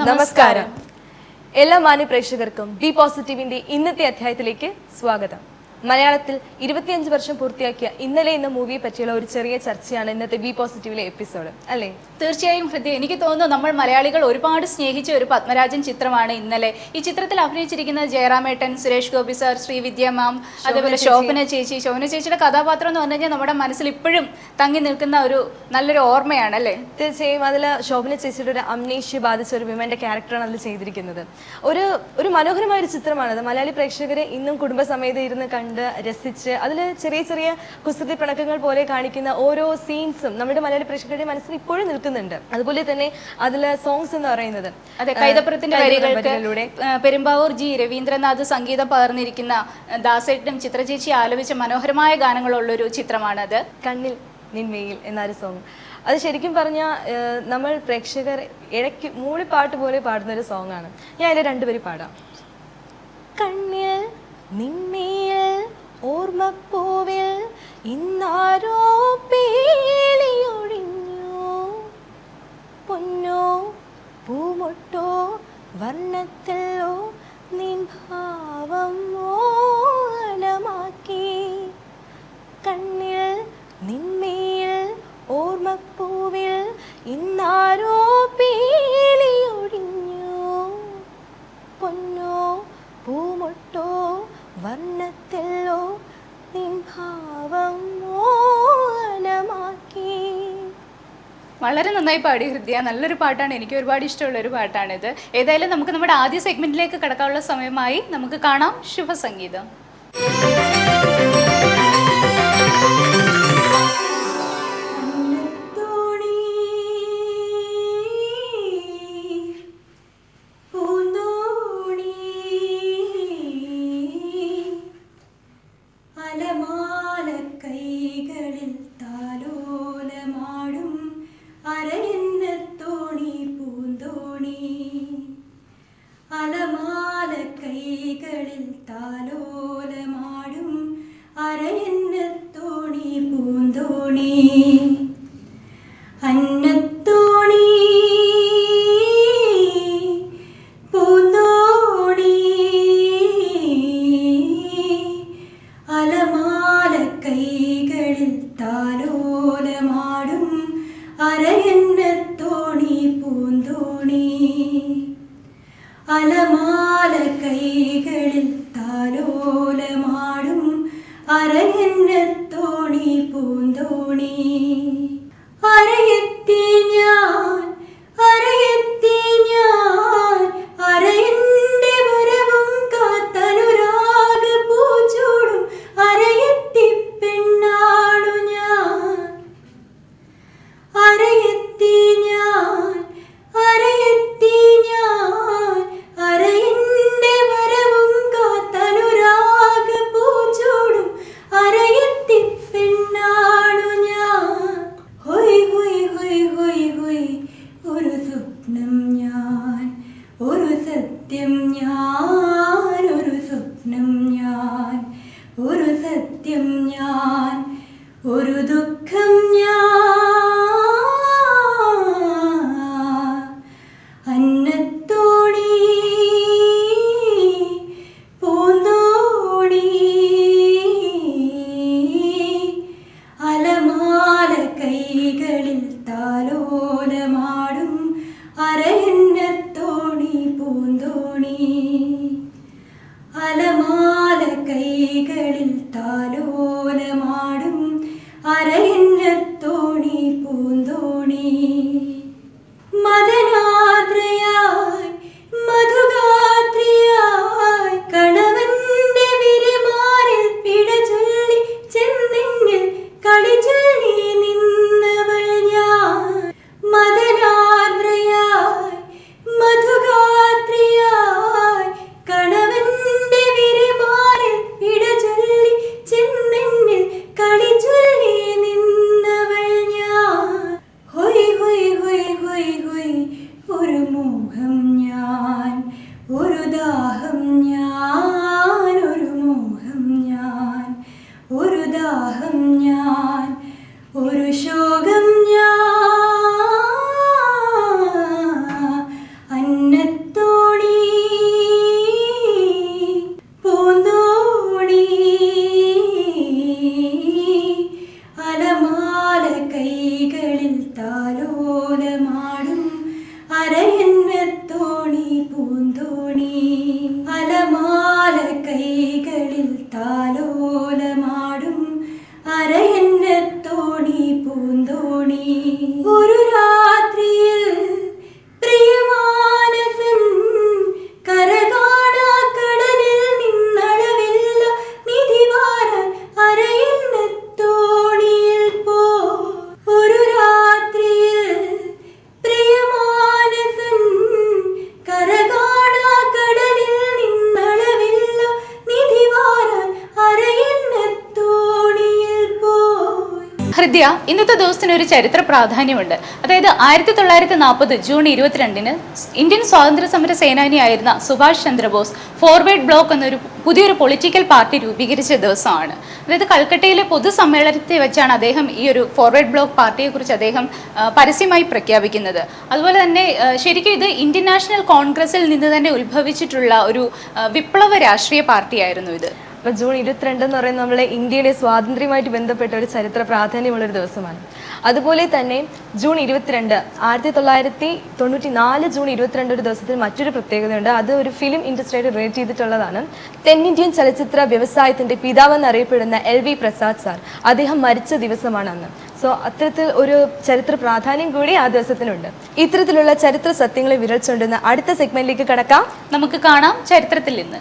നമസ്കാരം. എല്ലാ മാന്യ പ്രേക്ഷകർക്കും ബി പോസിറ്റീവിന്റെ ഇന്നത്തെ അധ്യായത്തിലേക്ക് സ്വാഗതം. മലയാളത്തിൽ 25 വർഷം പൂർത്തിയാക്കിയ ഇന്നലെ എന്ന മൂവിയെ പറ്റിയുള്ള ഒരു ചെറിയ ചർച്ചയാണ് ഇന്നത്തെ ബി പോസിറ്റീവിലെ എപ്പിസോഡ്, അല്ലേ? തീർച്ചയായും ഹൃദയ, എനിക്ക് തോന്നുന്നു നമ്മൾ മലയാളികൾ ഒരുപാട് സ്നേഹിച്ച ഒരു പത്മരാജൻ ചിത്രമാണ് ഇന്നലെ. ഈ ചിത്രത്തിൽ അഭിനയിച്ചിരിക്കുന്നത് ജയറാമേട്ടൻ, സുരേഷ് ഗോപി സാർ, ശ്രീവിദ്യ മാം, അതേപോലെ ശോഭന ചേച്ചി. ശോഭന ചേച്ചിയുടെ കഥാപാത്രം എന്ന് പറഞ്ഞു കഴിഞ്ഞാൽ നമ്മുടെ മനസ്സിൽ ഇപ്പോഴും തങ്ങി നിൽക്കുന്ന ഒരു നല്ലൊരു ഓർമ്മയാണ്, അല്ലേ? തീർച്ചയായും. അതിൽ ശോഭന ചേച്ചിയുടെ ഒരു അമ്നേഷ്യ ബാധിച്ച ഒരു വിമന്റെ ക്യാരക്ടറാണ് അതിൽ ചെയ്തിരിക്കുന്നത്. ഒരു മനോഹരമായ ഒരു ചിത്രമാണത്. മലയാളി പ്രേക്ഷകരെ ഇന്നും കുടുംബസമേതം ഇരുന്ന് കണ്ട് രസിച്ച് അതിൽ ചെറിയ ചെറിയ കുസൃതി പിണക്കങ്ങൾ പോലെ കാണിക്കുന്ന ഓരോ സീൻസും നമ്മുടെ മലയാളി പ്രേക്ഷകരുടെ മനസ്സിൽ ഇപ്പോഴും നിൽക്കുന്നുണ്ട്. അതുപോലെ തന്നെ അതിലെ സോങ്സ് എന്ന് പറയുന്നത് അതെ, കൈതപ്പുറത്തിന്റെ വരികളിലൂടെ പെരുമ്പാവൂർ ജി രവീന്ദ്രനാഥ് സംഗീതം പകർന്നിരിക്കുന്ന ദാസേട്ടനും ചിത്രചേച്ചി ആലപിച്ച മനോഹരമായ ഗാനങ്ങളുള്ളൊരു ചിത്രമാണത്. കണ്ണിൽ നിൻമേയിൽ എന്നൊരു സോങ്. അത് ശരിക്കും പറഞ്ഞാൽ നമ്മൾ പ്രേക്ഷകർ ഇടയ്ക്ക് മൂളിപ്പാട്ട് പോലെ പാടുന്ന ഒരു സോങ് ആണ്. ഞാൻ അതിൽ രണ്ടുപേരും പാടാം. കണ്ണിൽ നിന്മേൽ ഓർമ്മപ്പൂവിൽ ഇന്നാരോ പേലിയൊഴിഞ്ഞു, പൊന്നോ പൂമൊട്ടോ വർണ്ണത്തിലോ നിൻ ഭാവം മോഹനമാക്കി. കണ്ണിൽ നിന്മേൽ ഓർമ്മപ്പൂവിൽ ഇന്നാരോ പേലിയൊഴിഞ്ഞു, പൊന്നോ പൂമൊട്ടോ വർണ്ണത്തിലോ നിൻ ഭാവം മോഹനമാക്കി. വളരെ നന്നായി പാടി ഹൃദയ. നല്ലൊരു പാട്ടാണ്, എനിക്ക് ഒരുപാട് ഇഷ്ടമുള്ള ഒരു പാട്ടാണിത്. ഏതായാലും നമുക്ക് നമ്മുടെ ആദ്യ സെഗ്മെന്റിലേക്ക് കടക്കാനുള്ള സമയമായി. നമുക്ക് കാണാം ശുഭസംഗീതം. കളിച്ചൊല്ലി നിന്നവൾ ഞാൻ, മദനാ ഒരു രാത്രിയിൽ പ്രിയമാനസൻ കരകാണാ കടലിൽ നിന്നളവില്ല നിധിവാരാൻ അരയുന്ന തോണിയിൽ പോ. ഒരു രാത്രിയിൽ പ്രിയമാനസൻ കരകാണാ കടലിൽ നിന്നളവില്ല നിധിവാരാൻ അരയുന്ന തോണിയിൽ പോയി. ഹൃദയ, ഇന്നത്തെ ദിവസത്തിന് ഒരു ചരിത്ര പ്രാധാന്യമുണ്ട്. അതായത് 1940 ജൂൺ 22-ന് ഇന്ത്യൻ സ്വാതന്ത്ര്യ സമര സേനാനിയായിരുന്ന സുഭാഷ് ചന്ദ്രബോസ് ഫോർവേഡ് ബ്ലോക്ക് എന്നൊരു പുതിയൊരു പൊളിറ്റിക്കൽ പാർട്ടി രൂപീകരിച്ച ദിവസമാണ്. അതായത് കൽക്കട്ടയിലെ പൊതുസമ്മേളനത്തിൽ വെച്ചാണ് അദ്ദേഹം ഈ ഒരു ഫോർവേഡ് ബ്ലോക്ക് പാർട്ടിയെക്കുറിച്ച് അദ്ദേഹം പരസ്യമായി പ്രഖ്യാപിക്കുന്നത്. അതുപോലെ തന്നെ ശരിക്കും ഇത് ഇന്ത്യൻ നാഷണൽ കോൺഗ്രസിൽ നിന്ന് തന്നെ ഉത്ഭവിച്ചിട്ടുള്ള ഒരു വിപ്ലവ രാഷ്ട്രീയ പാർട്ടിയായിരുന്നു ഇത്. അപ്പോൾ ജൂൺ 22 എന്ന് പറയുന്നത് നമ്മളെ ഇന്ത്യയുടെ സ്വാതന്ത്ര്യമായിട്ട് ബന്ധപ്പെട്ട ഒരു ചരിത്ര പ്രാധാന്യമുള്ളൊരു ദിവസമാണ്. അതുപോലെ തന്നെ ജൂൺ 22 1994 ജൂൺ 22 ഒരു ദിവസത്തിൽ മറ്റൊരു പ്രത്യേകതയുണ്ട്. അത് ഒരു ഫിലിം ഇൻഡസ്ട്രിയായിട്ട് റിലേറ്റ് ചെയ്തിട്ടുള്ളതാണ്. തെന്നിന്ത്യൻ ചലച്ചിത്ര വ്യവസായത്തിൻ്റെ പിതാവെന്നറിയപ്പെടുന്ന LV പ്രസാദ് സാർ, അദ്ദേഹം മരിച്ച ദിവസമാണ് അന്ന്. സോ അത്തരത്തിൽ ഒരു ചരിത്ര പ്രാധാന്യം കൂടി ആ ദിവസത്തിനുണ്ട്. ഇത്തരത്തിലുള്ള ചരിത്ര സത്യങ്ങളെ വിരൽ ചൂണ്ടുന്ന അടുത്ത സെഗ്മെന്റിലേക്ക് കടക്കാം. നമുക്ക് കാണാം ചരിത്രത്തിൽ നിന്ന്.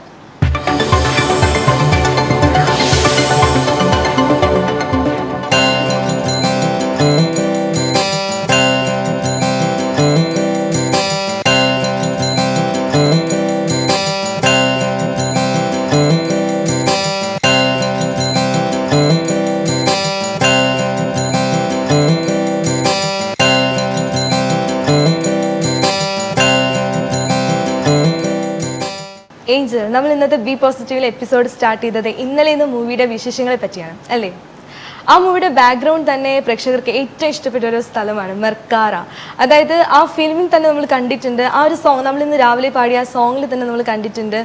ഏഞ്ചൽ, നമ്മൾ ഇന്നത്തെ ബി പോസിറ്റീവിൽ എപ്പിസോഡ് സ്റ്റാർട്ട് ചെയ്തത് ഇന്നലെ ഇന്ന് മൂവിയുടെ വിശേഷങ്ങളെ പറ്റിയാണ് അല്ലേ? ആ മൂവിയുടെ ബാക്ക്ഗ്രൗണ്ട് തന്നെ പ്രേക്ഷകർക്ക് ഏറ്റവും ഇഷ്ടപ്പെട്ട ഒരു സ്ഥലമാണ് മെർക്കാറ. അതായത് ആ ഫിലിമിൽ തന്നെ നമ്മൾ കണ്ടിട്ടുണ്ട്. ആ ഒരു സോങ് നമ്മൾ ഇന്ന് രാവിലെ പാടിയ ആ സോങ്ങിൽ തന്നെ നമ്മൾ കണ്ടിട്ടുണ്ട്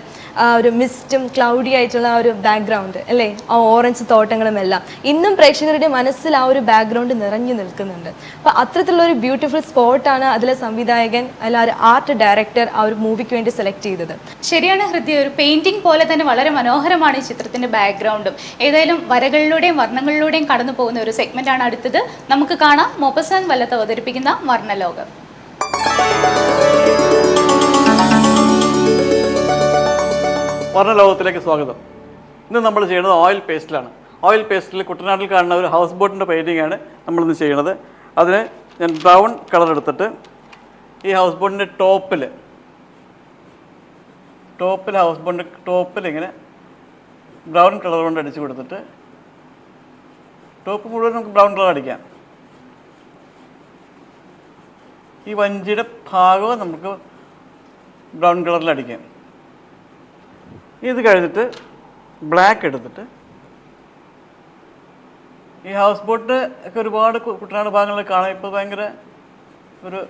ഒരു മിസ്റ്റും ക്ലൗഡി ആയിട്ടുള്ള ആ ഒരു ബാക്ക്ഗ്രൗണ്ട് അല്ലേ, ആ ഓറഞ്ച് തോട്ടങ്ങളും എല്ലാം ഇന്നും പ്രേക്ഷകരുടെ മനസ്സിൽ ആ ഒരു ബാക്ക്ഗ്രൗണ്ട് നിറഞ്ഞു നിൽക്കുന്നുണ്ട്. അപ്പോൾ അത്തരത്തിലുള്ള ഒരു ബ്യൂട്ടിഫുൾ സ്പോട്ടാണ് അതിലെ സംവിധായകൻ അല്ല ഒരു ആർട്ട് ഡയറക്ടർ ആ ഒരു മൂവിക്ക് വേണ്ടി സെലക്ട് ചെയ്തത്. ശരിയാണ് ഹൃദയ, ഒരു പെയിന്റിംഗ് പോലെ തന്നെ വളരെ മനോഹരമാണ് ഈ ചിത്രത്തിന്റെ ബാക്ക്ഗ്രൗണ്ടും. ഏതായാലും വരകളിലൂടെയും വർണ്ണങ്ങളിലൂടെയും കടന്നു പോകുന്ന ഒരു സെഗ്മെന്റ് ആണ് അടുത്തത്. നമുക്ക് കാണാം മൊപ്പസാൻ വല്ലത്ത് അവതരിപ്പിക്കുന്ന വർണ്ണലോകം. വർണ്ണലോകത്തിലേക്ക് സ്വാഗതം. ഇന്ന് നമ്മൾ ചെയ്യുന്നത് ഓയിൽ പേസ്റ്റിലാണ്. ഓയിൽ പേസ്റ്റിൽ കുട്ടനാട്ടിൽ കാണുന്ന ഒരു ഹൗസ് ബോട്ടിൻ്റെ പെയിൻറ്റിംഗ് ആണ് നമ്മളിന്ന് ചെയ്യുന്നത്. അതിന് ഞാൻ ബ്രൗൺ കളർ എടുത്തിട്ട് ഈ ഹൗസ് ബോട്ടിൻ്റെ ടോപ്പിൽ ഹൗസ് ബോട്ടിൻ്റെ ടോപ്പിൽ ഇങ്ങനെ ബ്രൗൺ കളർ കൊണ്ട് അടിച്ചു കൊടുത്തിട്ട് ടോപ്പ് മുഴുവൻ നമുക്ക് ബ്രൗൺ കളർ അടിക്കാം. ഈ വഞ്ചിയുടെ ഭാഗവും നമുക്ക് ബ്രൗൺ കളറിൽ അടിക്കാം. ഇത് കഴിഞ്ഞിട്ട് ബ്ലാക്ക് എടുത്തിട്ട് ഈ ഹൗസ് ബോട്ട് ഒക്കെ ഒരുപാട് കുട്ടനാട് ഭാഗങ്ങളിൽ കാണാം. ഇപ്പോൾ ഭയങ്കര ഒരു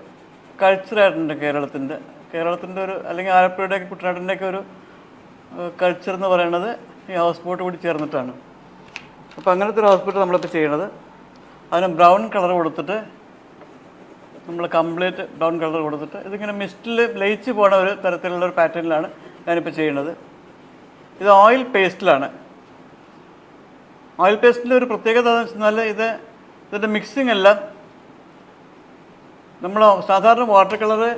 കൾച്ചറായിട്ടുണ്ട് കേരളത്തിൻ്റെ ഒരു അല്ലെങ്കിൽ ആലപ്പുഴയുടെയൊക്കെ കുട്ടനാടിൻ്റെയൊക്കെ ഒരു കൾച്ചർ എന്ന് പറയുന്നത് ഈ ഹൗസ് ബോട്ട് കൂടി ചേർന്നിട്ടാണ്. അപ്പോൾ അങ്ങനത്തെ ഒരു ഹൗസ് ബോട്ട് നമ്മളിപ്പോൾ ചെയ്യണത്. അതിന് ബ്രൗൺ കളർ കൊടുത്തിട്ട് നമ്മൾ കംപ്ലീറ്റ് ബ്രൗൺ കളർ കൊടുത്തിട്ട് ഇതിങ്ങനെ മിസ്റ്റിൽ ലയിച്ച് പോണ ഒരു തരത്തിലുള്ള ഒരു പാറ്റേണിലാണ് ഞാനിപ്പോൾ ചെയ്യണത്. ഇത് ഓയിൽ പേസ്റ്റിലാണ്. ഓയിൽ പേസ്റ്റിൻ്റെ ഒരു പ്രത്യേകത എന്ന് വെച്ചാൽ ഇതിൻ്റെ മിക്സിങ് എല്ലാം നമ്മൾ സാധാരണ വാട്ടർ കളറ്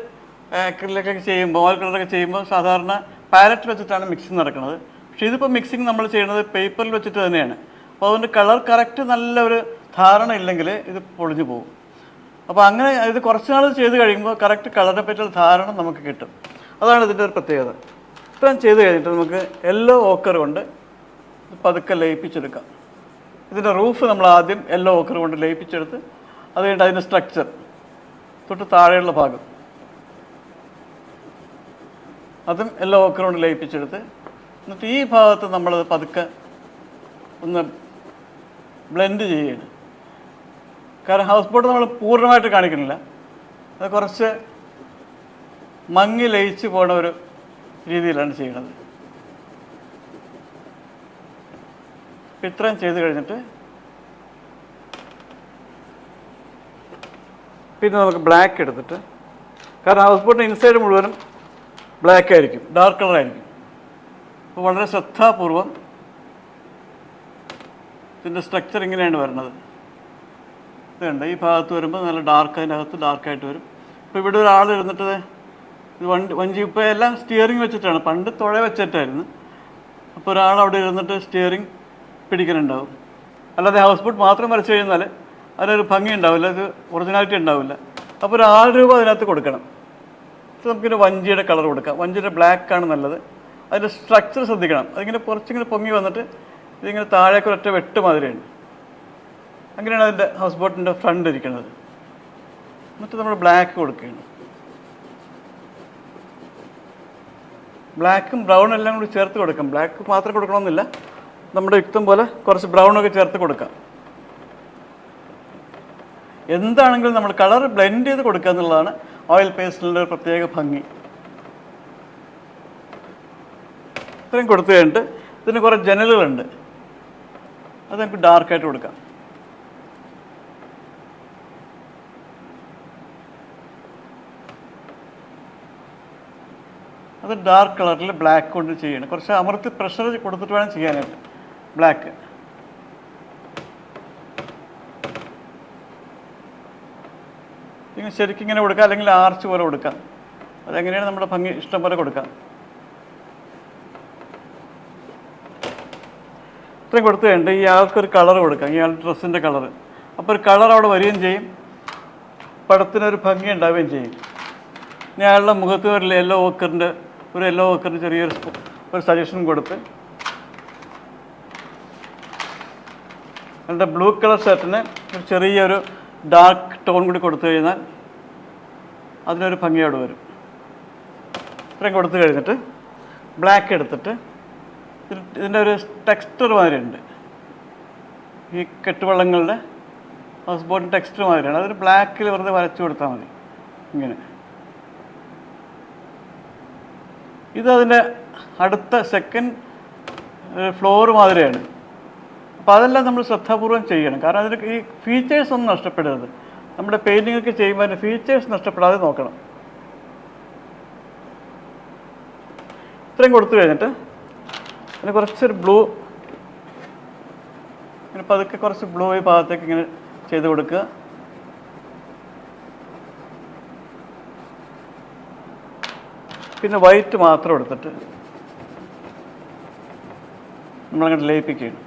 അക്രിലിക്കൊക്കെ ചെയ്യുമ്പോൾ ഓയിൽ കളറൊക്കെ ചെയ്യുമ്പോൾ സാധാരണ പാലറ്റ് വെച്ചിട്ടാണ് മിക്സിങ് നടക്കുന്നത്. പക്ഷേ ഇതിപ്പോൾ മിക്സിങ് നമ്മൾ ചെയ്യുന്നത് പേപ്പറിൽ വെച്ചിട്ട് തന്നെയാണ്. അപ്പോൾ അതുകൊണ്ട് കളർ കറക്റ്റ് നല്ലൊരു ധാരണ ഇല്ലെങ്കിൽ ഇത് പൊളിഞ്ഞു പോകും. അപ്പോൾ അങ്ങനെ ഇത് കുറച്ച് നാൾ ചെയ്ത് കഴിയുമ്പോൾ കറക്റ്റ് കളറിനെ പറ്റിയുള്ള ധാരണ നമുക്ക് കിട്ടും. അതാണ് ഇതിൻ്റെ ഒരു പ്രത്യേകത. ഇത്രയും ചെയ്ത് കഴിഞ്ഞിട്ട് നമുക്ക് യെല്ലോ ഓക്കർ കൊണ്ട് പതുക്കെ ലയിപ്പിച്ചെടുക്കാം. ഇതിൻ്റെ റൂഫ് നമ്മൾ ആദ്യം യെല്ലോ ഓക്കർ കൊണ്ട് ലയിപ്പിച്ചെടുത്ത് അത് കഴിഞ്ഞിട്ട് അതിൻ്റെ സ്ട്രക്ചർ തൊട്ട് താഴെയുള്ള ഭാഗം അതും യെല്ലോ ഓക്കർ കൊണ്ട് ലയിപ്പിച്ചെടുത്ത് എന്നിട്ട് ഈ ഭാഗത്ത് നമ്മളത് പതുക്കെ ഒന്ന് ബ്ലെൻഡ് ചെയ്യുകയാണ്. കാരണം ഹൗസ് ബോട്ട് നമ്മൾ പൂർണ്ണമായിട്ട് കാണിക്കണില്ല, അത് കുറച്ച് മങ്ങി ലയിച്ച് പോണ ഒരു രീതിയിലാണ് ചെയ്യുന്നത്. ഇത്രയും ചെയ്ത് കഴിഞ്ഞിട്ട് പിന്നെ നമുക്ക് ബ്ലാക്ക് എടുത്തിട്ട്, കാരണം ഹൗസ് ബോട്ടിൻ്റെ ഇൻസൈഡ് മുഴുവനും ബ്ലാക്ക് ആയിരിക്കും, ഡാർക്ക് കളറായിരിക്കും. അപ്പോൾ വളരെ ശ്രദ്ധാപൂർവം ഇതിൻ്റെ സ്ട്രക്ചർ ഇങ്ങനെയാണ് വരുന്നത്. ഇതുണ്ട് ഈ ഭാഗത്ത് വരുമ്പോൾ നല്ല ഡാർക്ക്, അതിൻ്റെ അകത്ത് ഡാർക്കായിട്ട് വരും. ഇപ്പോൾ ഇവിടെ ഒരാൾ ഇരുന്നിട്ട് ഇത് വഞ്ചി ഇപ്പോൾ എല്ലാം സ്റ്റിയറിംഗ് വെച്ചിട്ടാണ്, പണ്ട് തുഴ വെച്ചിട്ടായിരുന്നു. അപ്പോൾ ഒരാൾ അവിടെ ഇരുന്നിട്ട് സ്റ്റിയറിംഗ് പിടിക്കുന്നുണ്ടാവും. അല്ലാതെ ഹൗസ് ബോട്ട് മാത്രം വരച്ച് കഴിഞ്ഞാൽ അതിനൊരു ഭംഗി ഉണ്ടാവില്ല, അത് ഒറിജിനാലിറ്റി ഉണ്ടാവില്ല. അപ്പോൾ ഒരു 6 രൂപ അതിനകത്ത് കൊടുക്കണം. നമുക്കിങ്ങനെ വഞ്ചിയുടെ കളർ കൊടുക്കാം. വഞ്ചിയുടെ ബ്ലാക്കാണ് നല്ലത്. അതിൻ്റെ സ്ട്രക്ചർ ശ്രദ്ധിക്കണം. അതിങ്ങനെ കുറച്ചിങ്ങനെ പൊങ്ങി വന്നിട്ട് ഇതിങ്ങനെ താഴേക്ക് ഒരൊറ്റ വെട്ട് മാതിരിയാണ്. അങ്ങനെയാണ് അതിൻ്റെ ഹൗസ് ബോട്ടിൻ്റെ ഫ്രണ്ട് ഇരിക്കുന്നത്. എന്നിട്ട് നമ്മൾ ബ്ലാക്ക് കൊടുക്കുകയാണ്. ബ്ലാക്കും ബ്രൗണും എല്ലാം കൂടി ചേർത്ത് കൊടുക്കാം. ബ്ലാക്ക് മാത്രം കൊടുക്കണമെന്നില്ല, നമ്മുടെ യുക്തം പോലെ കുറച്ച് ബ്രൗണൊക്കെ ചേർത്ത് കൊടുക്കാം. എന്താണെങ്കിലും നമ്മൾ കളർ ബ്ലെൻഡ് ചെയ്ത് കൊടുക്കുക എന്നുള്ളതാണ് ഓയിൽ പേസ്റ്റലിൻ്റെ ഒരു പ്രത്യേക ഭംഗി. ഇത്രയും കൊടുത്തു കഴിഞ്ഞിട്ട് ഇതിന് കുറേ ജനലുകളുണ്ട്, അത് നമുക്ക് ഡാർക്കായിട്ട് കൊടുക്കാം. അത് ഡാർക്ക് കളറിൽ ബ്ലാക്ക് കൊണ്ട് ചെയ്യണം. കുറച്ച് അമർത്തി പ്രഷർ കൊടുത്തിട്ട് വേണം ചെയ്യാനായിട്ട്. ബ്ലാക്ക് ഇങ്ങനെ ശരിക്കും ഇങ്ങനെ കൊടുക്കാം, അല്ലെങ്കിൽ ആർച്ച് പോലെ കൊടുക്കാം. അതെങ്ങനെയാണ് നമ്മുടെ ഭംഗി ഇഷ്ടം പോലെ കൊടുക്കാം. ഇത്രയും കൊടുത്തു കഴിഞ്ഞിട്ട് ഇയാൾക്കൊരു കളർ കൊടുക്കാം, ഇയാളുടെ ഡ്രസ്സിൻ്റെ കളറ്. അപ്പോൾ ഒരു കളർ അവിടെ വരികയും ചെയ്യും, പടത്തിനൊരു ഭംഗി ഉണ്ടാവുകയും ചെയ്യും. ഇനി അയാളുടെ മുഖത്ത് ഒരു യെല്ലോ ഓക്കറിൻ്റെ ചെറിയൊരു സജഷൻ കൊടുത്ത് അയാളുടെ ബ്ലൂ കളർ ഷർട്ടിന് ഒരു ചെറിയൊരു ഡാർക്ക് ടോൺ കൂടി കൊടുത്തു കഴിഞ്ഞാൽ അതിനൊരു ഭംഗി അവിടെ വരും. ഇത്രയും കൊടുത്തു കഴിഞ്ഞിട്ട് ബ്ലാക്ക് എടുത്തിട്ട് ഇതിൻ്റെ ഒരു ടെക്സ്ചർ മാതിരിയുണ്ട്, ഈ കെട്ടുവള്ളങ്ങളുടെ ഹൗസ് ബോട്ടിൻ്റെ ടെക്സ്ചർ മാതിരിയാണ്. അതൊരു ബ്ലാക്കിൽ വെറുതെ വരച്ചു കൊടുത്താൽ മതി. ഇങ്ങനെ ഇത് അതിൻ്റെ അടുത്ത സെക്കൻഡ് ഫ്ലോർ മാതിരിയാണ്. അപ്പോൾ അതെല്ലാം നമ്മൾ ശ്രദ്ധാപൂർവം ചെയ്യണം, കാരണം അതിന് ഈ ഫീച്ചേഴ്സ് ഒന്നും നഷ്ടപ്പെടരുത്. നമ്മുടെ പെയിൻറ്റിങ്ങൊക്കെ ചെയ്യുമ്പോൾ അതിൻ്റെ ഫീച്ചേഴ്സ് നഷ്ടപ്പെടാതെ നോക്കണം. ഇത്രയും കൊടുത്തു കഴിഞ്ഞിട്ട് അതിന് കുറച്ചൊരു ബ്ലൂ, ഇങ്ങനെ പതുക്കെ കുറച്ച് ബ്ലൂ ഈ ഭാഗത്തേക്ക് ഇങ്ങനെ ചെയ്ത് കൊടുക്കുക. പിന്നെ വൈറ്റ് മാത്രം എടുത്തിട്ട് നമ്മളങ്ങോട്ട് ലയിപ്പിക്കുകയാണ്.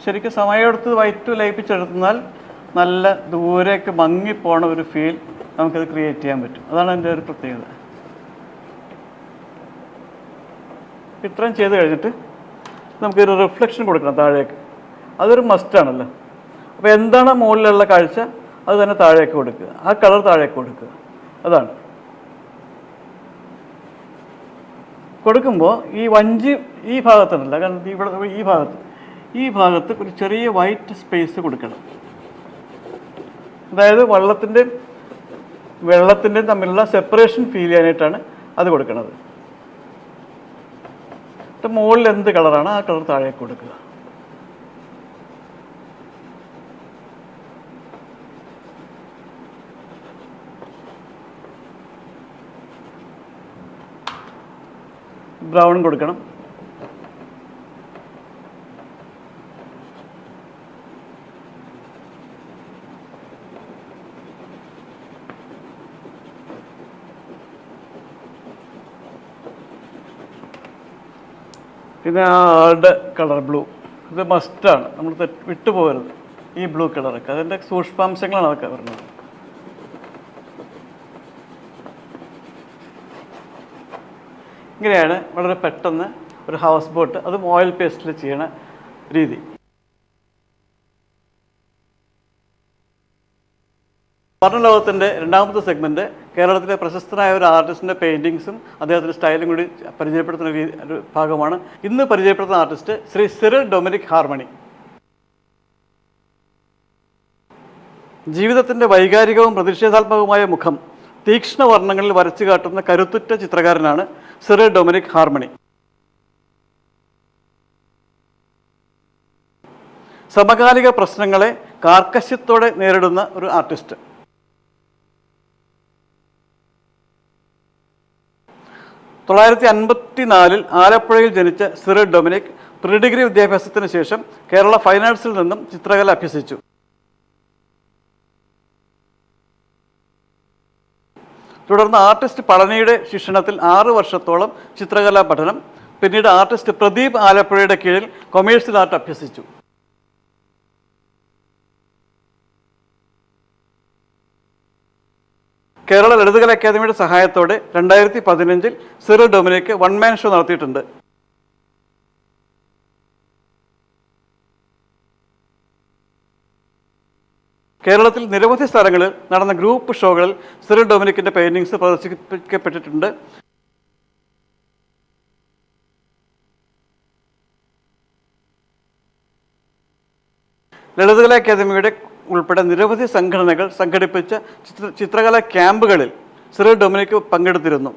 ശരിക്കും സമയമെടുത്ത് വൈറ്റ് ലയിപ്പിച്ചെടുത്താൽ നല്ല ദൂരേക്ക് മങ്ങിപ്പോണ ഒരു ഫീൽ നമുക്കത് ക്രിയേറ്റ് ചെയ്യാൻ പറ്റും. അതാണ് അതിൻ്റെ ഒരു പ്രത്യേകത. ഇത്രയും ചെയ്ത് കഴിഞ്ഞിട്ട് നമുക്കൊരു റിഫ്ലക്ഷൻ കൊടുക്കണം താഴേക്ക്. അതൊരു മസ്റ്റാണല്ലോ. അപ്പോൾ എന്താണ് മുകളിലുള്ള കാഴ്ച അത് തന്നെ താഴേക്ക് കൊടുക്കുക, ആ കളർ താഴേക്ക് കൊടുക്കുക. അതാണ് കൊടുക്കുമ്പോൾ ഈ വഞ്ചി ഈ ഭാഗത്തുണ്ടല്ല, കാരണം ഇവിടെ ഈ ഭാഗത്ത് ഒരു ചെറിയ വൈറ്റ് സ്പേസ് കൊടുക്കണം. അതായത് വെള്ളത്തിൻ്റെയും തമ്മിലുള്ള സെപ്പറേഷൻ ഫീൽ ചെയ്യാനായിട്ടാണ് അത് കൊടുക്കുന്നത്. മുകളിൽ എന്ത് കളറാണ് ആ കളർ താഴേക്ക് കൊടുക്കുക. ബ്രൗൺ കൊടുക്കണം. പിന്നെ ആ ആളുടെ കളർ ബ്ലൂ, ഇത് മസ്റ്റാണ്, നമ്മൾ വിട്ടുപോകരുത്. ഈ ബ്ലൂ കളറൊക്കെ അതിൻ്റെ സൂക്ഷ്മാംശങ്ങളാണ് അതൊക്കെ വരുന്നത്. ഇങ്ങനെയാണ് വളരെ പെട്ടെന്ന് ഒരു ഹൗസ് ബോട്ട്, അതും ഓയിൽ പേസ്റ്റിൽ ചെയ്യണ രീതി. വർണ്ണലോകത്തിൻ്റെ രണ്ടാമത്തെ സെഗ്മെൻറ്റ് കേരളത്തിലെ പ്രശസ്തനായ ഒരു ആർട്ടിസ്റ്റിൻ്റെ പെയിൻറ്റിങ്സും അദ്ദേഹത്തിൻ്റെ സ്റ്റൈലും കൂടി പരിചയപ്പെടുത്തുന്ന ഒരു ഭാഗമാണ്. ഇന്ന് പരിചയപ്പെടുത്തുന്ന artist Shri Cyril Dominic harmony. ജീവിതത്തിൻ്റെ വൈകാരികവും പ്രതിഷേധാത്മകവുമായ മുഖം തീക്ഷ്ണ വർണ്ണങ്ങളിൽ വരച്ചു കാട്ടുന്ന കരുത്തുറ്റ ചിത്രകാരനാണ് സിറിൽ ഡൊമിനിക് ഹാർമണി. സമകാലിക പ്രശ്നങ്ങളെ കാർക്കശ്യത്തോടെ നേരിടുന്ന ഒരു ആർട്ടിസ്റ്റ്. 1954 ആലപ്പുഴയിൽ ജനിച്ച സിറിൽ ഡൊമിനിക് പ്രീ ഡിഗ്രി വിദ്യാഭ്യാസത്തിന് ശേഷം കേരള ഫൈൻ ആർട്സിൽ നിന്നും ചിത്രകല അഭ്യസിച്ചു. തുടർന്ന് ആർട്ടിസ്റ്റ് പളനിയുടെ ശിക്ഷണത്തിൽ 6 വർഷത്തോളം ചിത്രകലാ പഠനം, പിന്നീട് ആർട്ടിസ്റ്റ് പ്രദീപ് ആലപ്പുഴയുടെ കീഴിൽ കൊമേഴ്സ്യൽ ആർട്ട് അഭ്യസിച്ചു. കേരള ലളിതകല അക്കാദമിയുടെ സഹായത്തോടെ 2015 Cyril Dominic one man show നടത്തിയിട്ടുണ്ട്. കേരളത്തിൽ നിരവധി സ്ഥലങ്ങളിൽ നടന്ന ഗ്രൂപ്പ് ഷോകളിൽ സിറിൽ ഡൊമിനിക്കിന്റെ പെയിന്റിങ്സ് പ്രദർശിപ്പിക്കപ്പെട്ടിട്ടുണ്ട്. ലളിതകല അക്കാദമിയുടെ ഉൾപ്പെടെ നിരവധി സംഘടനകൾ സംഘടിപ്പിച്ച ചിത്രകലാ ക്യാമ്പുകളിൽ സിറിൽ ഡൊമിനിക് പങ്കെടുത്തിരുന്നു.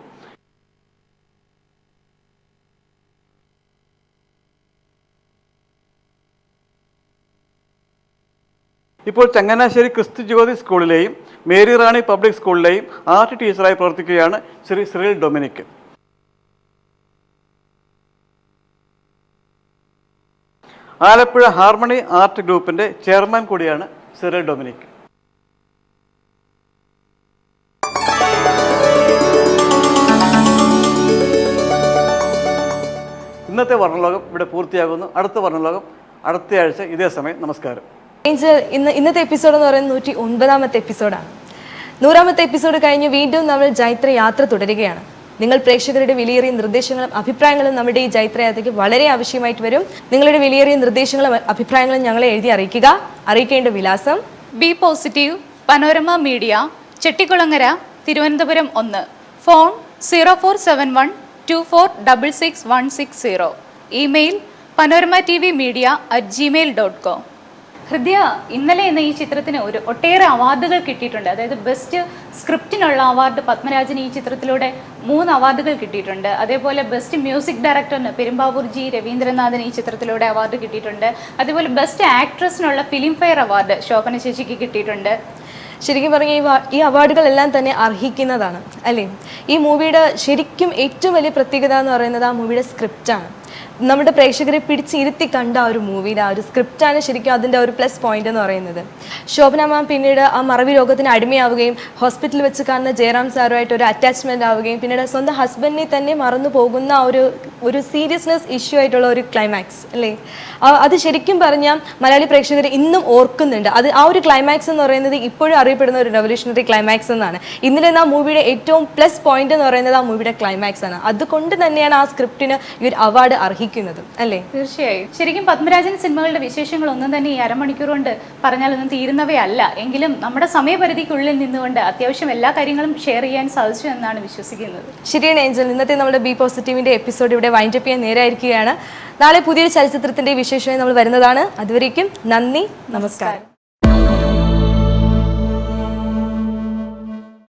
ഇപ്പോൾ ചങ്ങനാശ്ശേരി ക്രിസ്തു ജ്യോതി സ്കൂളിലെയും മേരി റാണി പബ്ലിക് സ്കൂളിലെയും ആർട്ട് ടീച്ചറായി പ്രവർത്തിക്കുകയാണ് Shri Cyril Dominic. Alappuzha harmony art ഗ്രൂപ്പിന്റെ ചെയർമാൻ കൂടിയാണ് സിറിൽ ഡൊമിനിക്. ഇന്നത്തെ വർണ്ണലോകം ഇവിടെ പൂർത്തിയാകുന്നു. അടുത്ത വർണ്ണലോകം അടുത്തയാഴ്ച ഇതേ സമയം. നമസ്കാരം. ഇന്നത്തെ എപ്പിസോഡ് എന്ന് പറയുന്നത് 109ാമത്തെ എപ്പിസോഡാണ്. 100ാമത്തെ എപ്പിസോഡ് കഴിഞ്ഞ് വീണ്ടും നമ്മൾ ജൈത്ര യാത്ര തുടരുകയാണ്. നിങ്ങൾ പ്രേക്ഷകരുടെ വിലയേറിയ നിർദ്ദേശങ്ങളും അഭിപ്രായങ്ങളും നമ്മുടെ ഈ ജൈത്രയാത്രയ്ക്ക് വളരെ ആവശ്യമായിട്ട് വരും. നിങ്ങളുടെ വിലയേറിയ നിർദ്ദേശങ്ങളും അഭിപ്രായങ്ങളും ഞങ്ങളെ എഴുതി അറിയിക്കുക. അറിയിക്കേണ്ട വിലാസം: B positive, panorama media, Chettikulangara, Thiruvananthapuram 1. Phone 047124666160. Email panoramatvmedia@gmail.com. ഹൃദയ, ഇന്നലെ എന്ന ഈ ചിത്രത്തിന് ഒട്ടേറെ അവാർഡുകൾ കിട്ടിയിട്ടുണ്ട്. അതായത് ബെസ്റ്റ് സ്ക്രിപ്റ്റിനുള്ള അവാർഡ് പത്മരാജന് ഈ ചിത്രത്തിലൂടെ 3 അവാർഡുകൾ കിട്ടിയിട്ടുണ്ട്. അതേപോലെ ബെസ്റ്റ് മ്യൂസിക് ഡയറക്ടറിന് പെരുമ്പാവൂർ ജി രവീന്ദ്രനാഥന് ഈ ചിത്രത്തിലൂടെ അവാർഡ് കിട്ടിയിട്ടുണ്ട്. അതേപോലെ ബെസ്റ്റ് ആക്ട്രസിനുള്ള ഫിലിം ഫെയർ അവാർഡ് ശോഭന ചേച്ചിക്ക് കിട്ടിയിട്ടുണ്ട്. ശരിക്കും പറഞ്ഞാൽ ഈ അവാർഡുകളെല്ലാം തന്നെ അർഹിക്കുന്നതാണ് അല്ലേ? ഈ മൂവിയുടെ ശരിക്കും ഏറ്റവും വലിയ പ്രത്യേകത എന്ന് പറയുന്നത് ആ മൂവിയുടെ സ്ക്രിപ്റ്റാണ്. നമ്മുടെ പ്രേക്ഷകരെ പിടിച്ചിരുത്തി കണ്ട ആ ഒരു മൂവിയുടെ ആ ഒരു സ്ക്രിപ്റ്റാണ് ശരിക്കും അതിൻ്റെ ഒരു പ്ലസ് പോയിന്റ് എന്ന് പറയുന്നത്. ശോഭന മാം പിന്നീട് ആ മറവി രോഗത്തിന് അടിമയാവുകയും ഹോസ്പിറ്റലിൽ വെച്ച് കാണുന്ന ജയറാം സാറുമായിട്ട് ഒരു അറ്റാച്ച്മെൻ്റ് ആവുകയും പിന്നീട് സ്വന്തം ഹസ്ബൻഡിനെ തന്നെ മറന്നു പോകുന്ന ഒരു സീരിയസ്നെസ് ഇഷ്യൂ ആയിട്ടുള്ള ഒരു ക്ലൈമാക്സ് അല്ലേ? അത് ശരിക്കും പറഞ്ഞാൽ മലയാളി പ്രേക്ഷകർ ഇന്നും ഓർക്കുന്നുണ്ട്. ആ ഒരു ക്ലൈമാക്സ് എന്ന് പറയുന്നത് ഇപ്പോഴും അറിയപ്പെടുന്ന ഒരു റെവല്യൂഷണറി ക്ലൈമാക്സ് എന്നാണ്. ഇന്നലെ ആ മൂവിയുടെ ഏറ്റവും പ്ലസ് പോയിന്റ് എന്ന് പറയുന്നത് ആ മൂവിയുടെ ക്ലൈമാക്സ് ആണ്. അതുകൊണ്ട് തന്നെയാണ് ആ സ്ക്രിപ്റ്റിന് ഈ ഒരു അവാർഡ് അർഹിക്കുന്നത് അല്ലേ? തീർച്ചയായും. ശരിക്കും പത്മരാജൻ സിനിമകളുടെ വിശേഷങ്ങൾ ഒന്നും തന്നെ ഈ അരമണിക്കൂർ കൊണ്ട് പറഞ്ഞാലൊന്നും തീരുന്നവയല്ല. എങ്കിലും നമ്മുടെ സമയപരിധിക്കുള്ളിൽ നിന്നുകൊണ്ട് അത്യാവശ്യം എല്ലാ കാര്യങ്ങളും ഷെയർ ചെയ്യാൻ സാധിച്ചു എന്നാണ് വിശ്വസിക്കുന്നത്. ശരിയാണ് ഏഞ്ചൽ. ഇന്നത്തെ നമ്മുടെ ബി പോസിറ്റീവിന്റെ എപ്പിസോഡ് ഇവിടെ വൈൻഡപ്പ് ചെയ്യാൻ നേരായിരിക്കുകയാണ്. നാളെ പുതിയൊരു ചലച്ചിത്രത്തിന്റെ വിശേഷമായി നമ്മൾ വരുന്നതാണ്. അതുവരേക്കും നന്ദി, നമസ്കാരം.